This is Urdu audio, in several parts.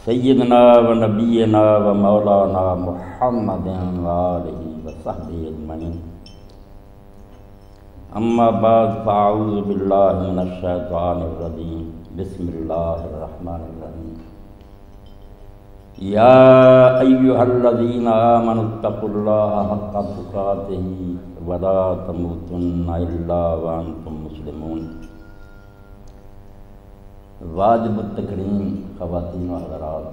سیدنا و نبینا و مولانا محمد و آلہ و صحبہ اجمعین۔ اما بعد فاعوذ باللہ من الشیطان الرجیم، بسم اللہ الرحمن الرحیم۔ یا ایہا الذین آمنوا اتقوا اللہ حق تقاتہ ولا تموتن الا وانتم مسلمون۔ واجب التکریم خواتین و حضرات،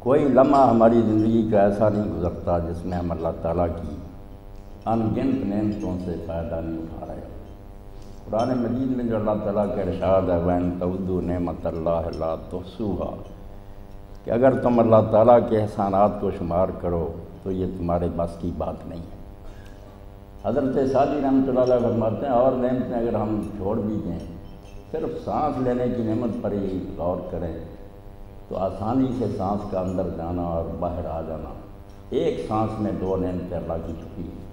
کوئی لمحہ ہماری زندگی کا ایسا نہیں گزرتا جس میں ہم اللہ تعالیٰ کی ان گنت نعمتوں سے فائدہ نہیں اٹھا رہے۔ قرآن مجید میں جو اللہ تعالیٰ کا ارشاد ہے وَإِن تَعُدُّوا نِعْمَتَ اللَّهِ لَا تُحْصُوهَا، کہ اگر تم اللہ تعالیٰ کے احسانات کو شمار کرو تو یہ تمہارے بس کی بات نہیں ہے۔ حضرت سعدی رحمۃ اللہ علیہ فرماتے ہیں اور نعمتیں اگر ہم چھوڑ بھی دیں، صرف سانس لینے کی نعمت پر ہی غور کریں تو آسانی سے سانس کا اندر جانا اور باہر آ جانا، ایک سانس میں 2 نعمتیں اللہ کی چھپی ہیں۔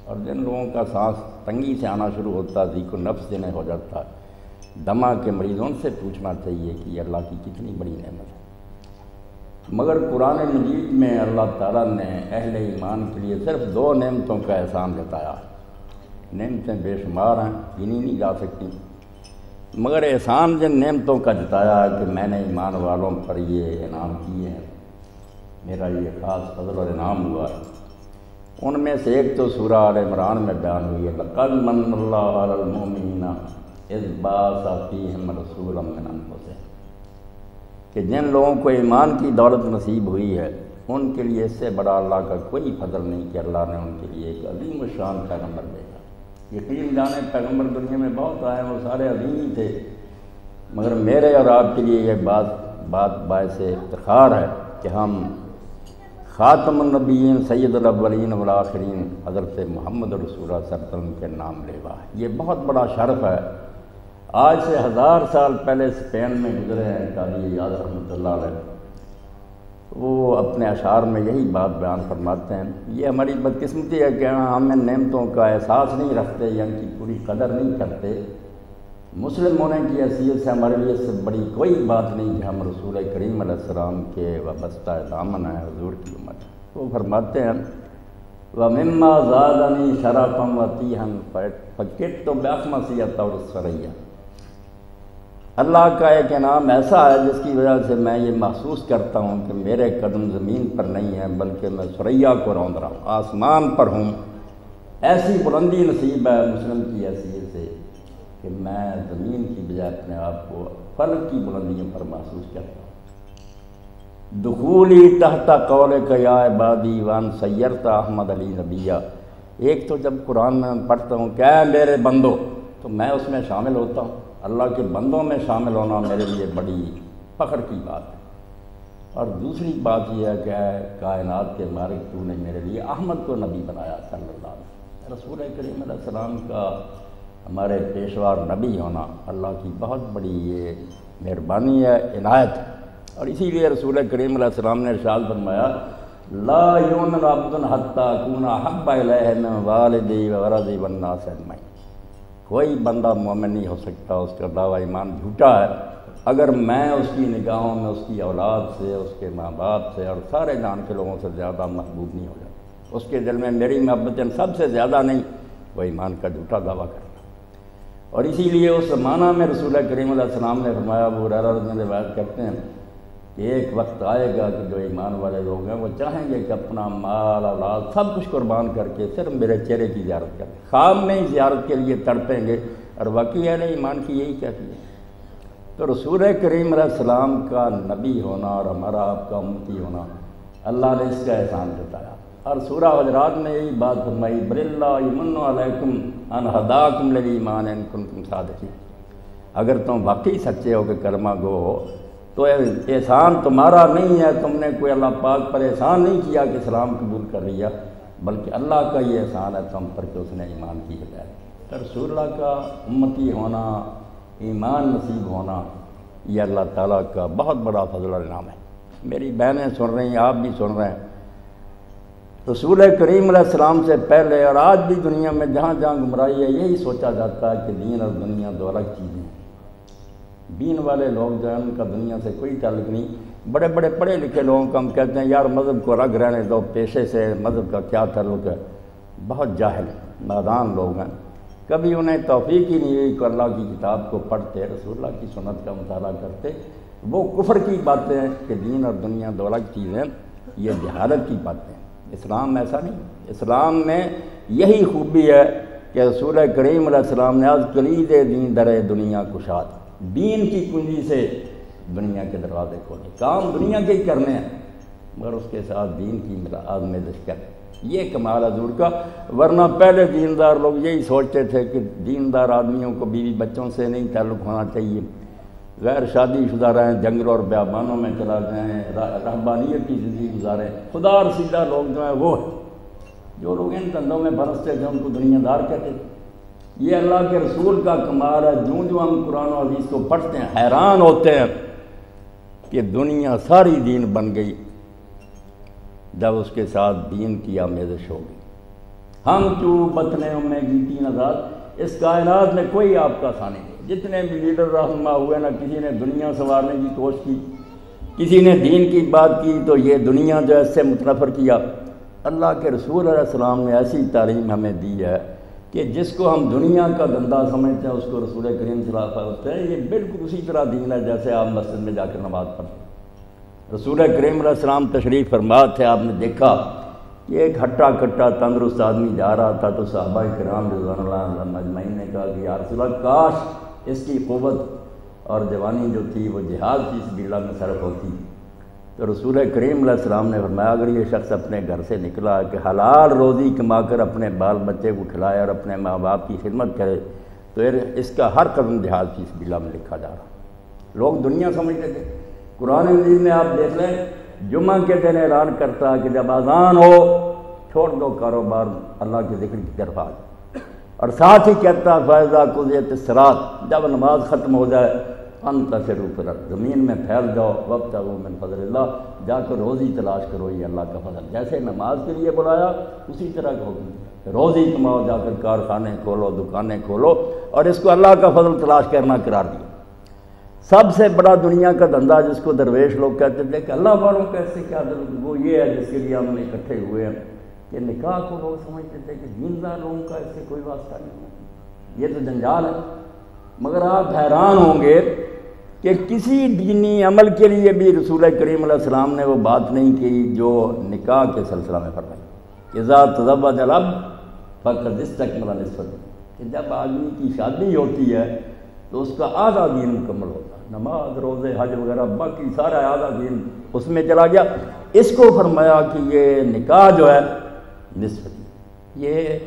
اور جن لوگوں کا سانس تنگی سے آنا شروع ہوتا، ذیق النفس جنہیں ہو جاتا، دمہ کے مریضوں سے پوچھنا چاہیے کہ یہ اللہ کی کتنی بڑی نعمت ہے۔ مگر قرآن مجید میں اللہ تعالیٰ نے اہل ایمان کے لیے صرف 2 نعمتوں کا احسان جتایا۔ نعمتیں بے شمار ہیں، گنی نہیں جا سکتی، مگر احسان جن نعمتوں کا جتایا ہے کہ میں نے ایمان والوں پر یہ انعام کیے ہیں، میرا یہ خاص فضل اور انعام ہوا ہے، ان میں سے ایک تو سورہ آل عمران میں بیان ہوئی ہے، لَقَدْ مَنَّ اللَّهُ عَلَى الْمُؤْمِنِينَ إِذْ بَعَثَ فِيهِمْ رَسُولًا مِّنْ أَنفُسِهِمْ، کہ جن لوگوں کو ایمان کی دولت نصیب ہوئی ہے ان کے لیے اس سے بڑا اللہ کا کوئی فضل نہیں کہ اللہ نے ان کے لیے ایک عظیم الشان پیغمبر بھیجا۔ یقین جانے پیغمبر دنیا میں بہت آئے، وہ سارے عظیم ہی تھے، مگر میرے اور آپ کے لیے یہ بات باعث افتخار ہے کہ ہم خاتم النبیین سید الاولین والآخرین حضرت محمد رسول اللہ صلی اللہ علیہ وسلم کے نام لیوا ہے۔ یہ بہت بڑا شرف ہے۔ آج سے 1000 سال پہلے اسپین میں گزرے ہیں قاضی عیاض رحمۃ اللہ علیہ، وہ اپنے اشعار میں یہی بات بیان فرماتے ہیں، یہ ہماری بدقسمتی ہے کہ ہم ان نعمتوں کا احساس نہیں رکھتے یا ان کی پوری قدر نہیں کرتے۔ مسلم ہونے کی حیثیت سے ہمارے لیے اس سے بڑی کوئی بات نہیں کہ ہم رسول کریم علیہ السلام کے وابستہ دامن ہیں، حضور کی امت ہے۔ وہ فرماتے ہیں وَمِمَّا زَادَنِي شَرَفًا وَتِيهًا فَكِدْتُ بِأَخْمَصِيَّةٍ وَالسَّرَيَّةٍ، اللہ کا ایک انعام ایسا ہے جس کی وجہ سے میں یہ محسوس کرتا ہوں کہ میرے قدم زمین پر نہیں ہیں بلکہ میں ثریا کو روند رہا ہوں، آسمان پر ہوں۔ ایسی بلندی نصیب ہے مسلم کی حیثیت سے کہ میں زمین کی بجائے اپنے آپ کو فلک کی بلندیوں پر محسوس کرتا ہوں۔ دخولی تحت قولک یا عبادی وان سیرت احمد علی نبیہ، ایک تو جب قرآن میں پڑھتا ہوں کہ اے میرے بندو، تو میں اس میں شامل ہوتا ہوں۔ اللہ کے بندوں میں شامل ہونا میرے لیے بڑی فخر کی بات ہے۔ اور دوسری بات یہ ہے کہ اے کائنات کے مالک، تو نے میرے لیے احمد کو نبی بنایا صلی اللہ علیہ وسلم۔ رسول کریم علیہ السلام کا ہمارے پیشوار نبی ہونا اللہ کی بہت بڑی یہ مہربانی ہے، عنایت ہے۔ اور اسی لیے رسول کریم علیہ السلام نے ارشاد فرمایا لا یؤمن عبد حتی اکون احب الیہ من والدی وولدی والناس اجمعین، کوئی بندہ مومن نہیں ہو سکتا، اس کا دعویٰ ایمان جھوٹا ہے اگر میں اس کی نگاہوں میں اس کی اولاد سے، اس کے ماں باپ سے اور سارے جان کے لوگوں سے زیادہ محبوب نہیں ہو جاتا، اس کے دل میں میری محبت سب سے زیادہ نہیں، وہ ایمان کا جھوٹا دعویٰ کرتا۔ اور اسی لیے اس زمانہ میں رسول کریم علیہ السلام نے فرمایا، ابو ہریرہ رضی اللہ عنہ روایت کرتے ہیں کہ ایک وقت آئے گا کہ جو ایمان والے لوگ ہیں وہ چاہیں گے کہ اپنا مال اولاد سب کچھ قربان کر کے صرف میرے چہرے کی زیارت کریں، خواب میں ہی زیارت کے لیے تڑپیں گے، اور واقعی اہل ایمان کی یہی کہتی ہے۔ تو رسول کریم علیہ السلام کا نبی ہونا اور ہمارا آپ کا امتی ہونا، اللہ نے اس کا احسان جتایا۔ اور سورہ حجرات میں یہی بات فرمائی بل اللہ یمن علیکم ان ہداکم للایمان ان کنتم صادقین، اگر تم واقعی سچے ہو کہ کلمہ گو ہو تو احسان تمہارا نہیں ہے، تم نے کوئی اللہ پاک پر احسان نہیں کیا کہ اسلام قبول کر لیا، بلکہ اللہ کا یہ احسان ہے تم پر کہ اس نے ایمان کی ہدایت۔ تو رسول اللہ کا امتی ہونا، ایمان نصیب ہونا، یہ اللہ تعالیٰ کا بہت بڑا فضل و انعام ہے۔ میری بہنیں سن رہی ہیں، آپ بھی سن رہے ہیں، رسول کریم علیہ السلام سے پہلے اور آج بھی دنیا میں جہاں جہاں گمراہی ہے، یہی سوچا جاتا ہے کہ دین اور دنیا دو الگ چیزیں ہیں۔ دین والے لوگ جو ہیں ان کا دنیا سے کوئی تعلق نہیں. بڑے بڑے پڑھے لکھے لوگوں کو ہم کہتے ہیں یار مذہب کو رگ رہنے دو، پیشے سے مذہب کا کیا تعلق ہے. بہت جاہل نادان لوگ ہیں. کبھی انہیں توفیق ہی نہیں ہوئی کہ اللہ کی کتاب کو پڑھتے، رسول اللہ کی سنت کا مطالعہ کرتے. وہ کفر کی باتیں ہیں کہ دین اور دنیا دو الگ چیزیں، یہ جہالت کی باتیں ہیں. اسلام ایسا نہیں. اسلام میں یہی خوبی ہے کہ رسول کریم علیہ السلام نے آج کلید دین در دنیا کشاد، دین کی کنجی سے دنیا کے دروازے کھولے. کام دنیا کے ہی کرنے ہیں مگر اس کے ساتھ دین کی آزمائش کریں. یہ کمال حضور کا. ورنہ پہلے دیندار لوگ یہی سوچتے تھے کہ دیندار آدمیوں کو بیوی بچوں سے نہیں تعلق ہونا چاہیے، غیر شادی شدہ رہیں، جنگلوں اور بیابانوں میں چلا جائیں، رہبانیت کی زندگی گزاریں. خدا رسیدہ لوگ جو ہیں وہ جو لوگ ان دندوں میں برستے تھے ان کو دنیا دار کہتے تھے. یہ اللہ کے رسول کا کمال ہے. جو ہم قرآن و حدیث کو پڑھتے ہیں حیران ہوتے ہیں کہ دنیا ساری دین بن گئی جب اس کے ساتھ دین کی آمیزش ہو گئی. ہم کیوں بطنے میں گیتی نزاد، اس کائنات میں کوئی آپ کا ثانی نہیں. جتنے بھی لیڈر رہنما ہوئے نا، کسی نے دنیا سنوارنے کی کوشش کی، کسی نے دین کی بات کی تو یہ دنیا جو ہے اس سے متنفر کیا. اللہ کے رسول علیہ السلام نے ایسی تعلیم ہمیں دی ہے کہ جس کو ہم دنیا کا دندہ سمجھتے ہیں اس کو رسول کریم صلی اللہ علیہ وسلم ہیں. یہ بالکل اسی طرح دین ہے جیسے آپ مسجد میں جا کر نماز پڑھتے ہیں. رسول کریم علیہ السلام تشریف فرما تھے. آپ نے دیکھا کہ ایک ہٹا کٹا تندرست آدمی جا رہا تھا تو صحابہ کرام رضوان اللہ علیہم اجمعین نے کہا کہ یا رسول اللہ کاش اس کی قوت اور جوانی جو تھی وہ جہاد کی سبیل اللہ میں صرف ہوتی. تو رسول کریم علیہ السلام نے فرمایا اگر یہ شخص اپنے گھر سے نکلا کہ حلال روزی کما کر اپنے بال بچے کو کھلائے اور اپنے ماں باپ کی خدمت کرے تو اس کا ہر قدم جہاد کی سبیل اللہ میں لکھا جا رہا. لوگ دنیا سمجھتے تھے. قرآن مجید میں آپ دیکھ لیں جمعہ کے دن اعلان کرتا ہے کہ جب اذان ہو چھوڑ دو کاروبار، اللہ کے ذکر کی طرف آ جاؤ. اور ساتھ ہی کہتا ہے فَإِذَا قُضِيَتِ الصَّلَاةُ، جب نماز ختم ہو جائے فَانتَشِرُوا فِي الْأَرْضِ، زمین میں پھیل جاؤ، وَابْتَغُوا مِن فَضْلِ اللَّهِ، جا کر روزی تلاش کرو، یہ اللہ کا فضل. جیسے نماز کے لیے بلایا اسی طرح کا حکم دیا، روزی کماؤ، جا کر کارخانے کھولو، دکانیں کھولو، اور اس کو اللہ کا فضل تلاش کرنا قرار دیا. سب سے بڑا دنیا کا دھندا جس کو درویش لوگ کہتے تھے کہ اللہ والوں کا ایسے کیا وہ یہ ہے جس کے لیے ہم اکٹھے ہوئے ہیں کہ نکاح کو لوگ سمجھتے تھے کہ دیندار لوگوں کا ایسے کوئی واسطہ نہیں. یہ تو جنجال ہے. مگر آپ حیران ہوں گے کہ کسی دینی عمل کے لیے بھی رسول کریم علیہ السلام نے وہ بات نہیں کی جو نکاح کے سلسلہ میں فرمائی. اذا تزوج الاب فقد استکمل نصف الدین، کہ جب آدمی کی شادی ہوتی ہے تو اس کا آدھا دین مکمل ہوتا ہے. نماز روزے حج وغیرہ باقی سارا آدھا دین اس میں چلا گیا. اس کو فرمایا کہ یہ نکاح جو ہے نصف دین. یہ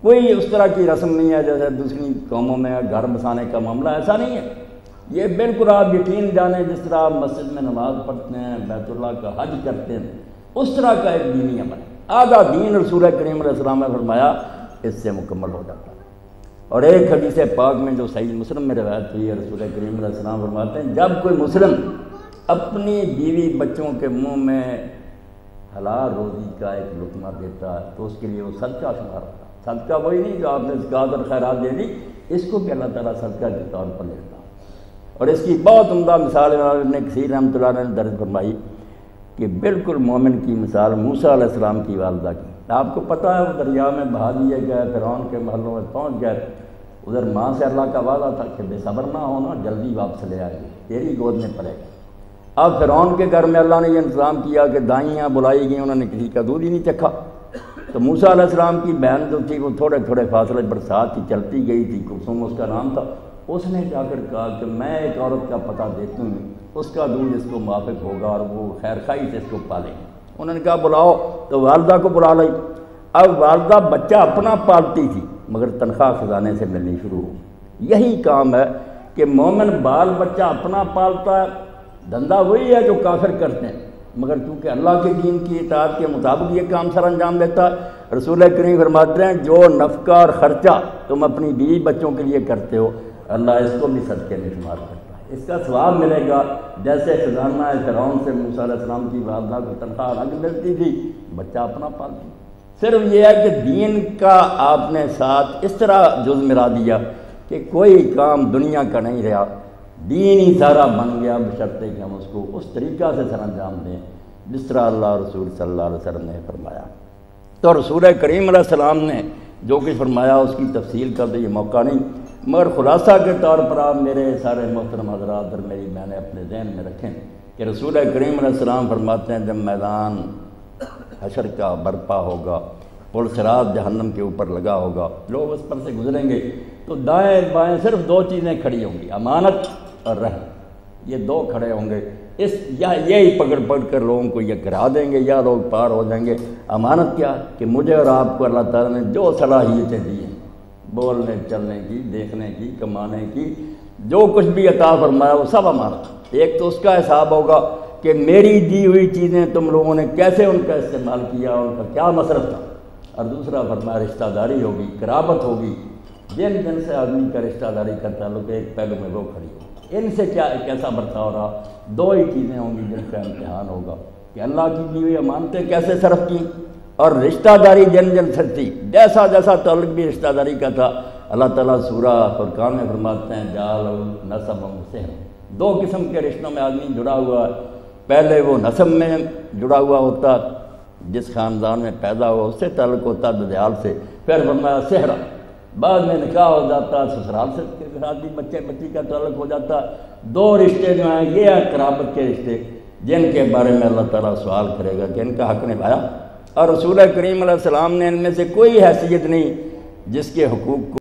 کوئی اس طرح کی رسم نہیں ہے جیسے دوسری قوموں میں گھر بسانے کا معاملہ، ایسا نہیں ہے. یہ بالکل آپ یقین جانیں جس طرح آپ مسجد میں نماز پڑھتے ہیں، بیت اللہ کا حج کرتے ہیں، اس طرح کا ایک دینی عمل ہے. آدھا دین رسول کریم علیہ السلام نے فرمایا اس سے مکمل ہو جاتا ہے. اور ایک حدیث پاک میں جو صحیح مسلم میں روایت ہوئی ہے، رسول کریم علیہ السلام فرماتے ہیں جب کوئی مسلم اپنی بیوی بچوں کے منہ میں حلال روزی کا ایک لقمہ دیتا ہے تو اس کے لیے وہ صدقہ شمار ہوتا ہے. صدقہ وہی نہیں جو آپ نے زکوٰۃ اور خیرات دے دی، اس کو بھی اللہ تعالیٰ صدقہ کے طور پر لیتا. اور اس کی بہت عمدہ مثال ابن کثیر رحمۃ اللہ علیہ نے درج فرمائی کہ بالکل مومن کی مثال موسیٰ علیہ السلام کی والدہ کی. آپ کو پتہ ہے وہ دریا میں بہا دیے گئے، فرعون کے محلوں میں پہنچ گئے. ادھر ماں سے اللہ کا وعدہ تھا کہ بے صبر نہ ہونا، جلدی واپس لے آئے گی، تیری گود میں پڑے گا. اب فرعون کے گھر میں اللہ نے یہ انتظام کیا کہ دائیاں بلائی گئیں، انہوں نے کسی کا دودھ ہی نہیں چکھا. تو موسیٰ علیہ السلام کی بہن جو تھی وہ تھوڑے تھوڑے فاصلے پر ساتھ ہی چلتی گئی تھی، کلثوم اس کا نام تھا. اس نے جا کر کہا کہ میں ایک عورت کا پتہ دیتی ہوں، اس کا دودھ اس کو موافق ہوگا اور وہ خیر خواہی سے اس کو پالے گی. انہوں نے کہا بلاؤ، تو والدہ کو بلا لائی. اب والدہ بچہ اپنا پالتی تھی مگر تنخواہ خزانے سے ملنی شروع ہو. یہی کام ہے کہ مومن بال بچہ اپنا پالتا ہے، دھندا وہی ہے جو کافر کرتے ہیں، مگر چونکہ اللہ کے دین کی اطاعت کے مطابق یہ کام سر انجام دیتا ہے. رسول کریم فرماتے ہیں جو نفقہ اور خرچہ تم اپنی بیوی بچوں کے لیے کرتے ہو اللہ اس کو بھی صدقے میں شمار کرتا ہے. اس کا ثواب ملے گا جیسے خزانہ فرعون سے موسیٰ علیہ السلام کی والدہ کو تنخواہ الگ ملتی تھی، بچہ اپنا پالتی. صرف یہ ہے کہ دین کا آپ نے ساتھ اس طرح جز ملا دیا کہ کوئی کام دنیا کا نہیں رہا. دین ہی سارا بن گیا بشرطے کہ ہم اس کو اس طریقہ سے سر انجام دیں جس طرح اللہ رسول صلی اللہ علیہ وسلم نے فرمایا۔ تو رسول کریم علیہ السلام نے جو کچھ فرمایا اس کی تفصیل کا تو یہ موقع نہیں، مگر خلاصہ کے طور پر آپ میرے سارے محترم حضرات اور میری بہنیں اپنے ذہن میں رکھیں کہ رسول کریم علیہ السلام فرماتے ہیں جب میدان حشر کا برپا ہوگا، پل صراط جہنم کے اوپر لگا ہوگا، لوگ اس پر سے گزریں گے تو دائیں بائیں صرف دو چیزیں کھڑی ہوں گی، امانت اور رحم، یہ دو کھڑے ہوں گے۔ یا یہی پکڑ کر لوگوں کو یہ کرا دیں گے یا لوگ پار ہو جائیں گے۔ امانت کیا کہ مجھے اور آپ کو اللہ تعالیٰ نے جو صلاحیتیں دی ہیں، بولنے چلنے کی، دیکھنے کی، کمانے کی، جو کچھ بھی عطا فرمایا وہ سب امانت۔ ایک تو اس کا حساب ہوگا کہ میری دی ہوئی چیزیں تم لوگوں نے کیسے ان کا استعمال کیا، ان کا کیا مصرف تھا، اور دوسرا فرمایا رشتہ داری ہوگی، قرابت ہوگی، جن جن سے آدمی کا رشتہ داری کا تعلق ایک پہلو میں وہ کھڑی ہو، ان سے کیسا برتاؤ رہا۔ دو ہی چیزیں ہوں گی جن کا امتحان ہوگا کہ اللہ کی دی ہوئی امانتیں کیسے صرف کی، اور رشتہ داری جن جن سے تھی، جیسا جیسا تعلق بھی رشتہ داری کا تھا۔ اللہ تعالیٰ سورہ فرقان میں فرماتے ہیں جعل نسب و سحر، دو قسم کے رشتوں میں آدمی جڑا ہوا ہے۔ پہلے وہ نسب میں جڑا ہوا ہوتا، جس خاندان میں پیدا ہوا اس سے تعلق ہوتا دجال سے، پھر فرمایا سحر، بعد میں نکاح ہو جاتا، سسرال سے بھی بچے بچی کا تعلق ہو جاتا۔ دو رشتے جو ہیں یہ ہیں قرابت کے رشتے، جن کے بارے میں اللہ تعالیٰ سوال کرے گا کہ ان کا حق نبھایا، اور رسول کریم علیہ السلام نے ان میں سے کوئی حیثیت نہیں جس کے حقوق کو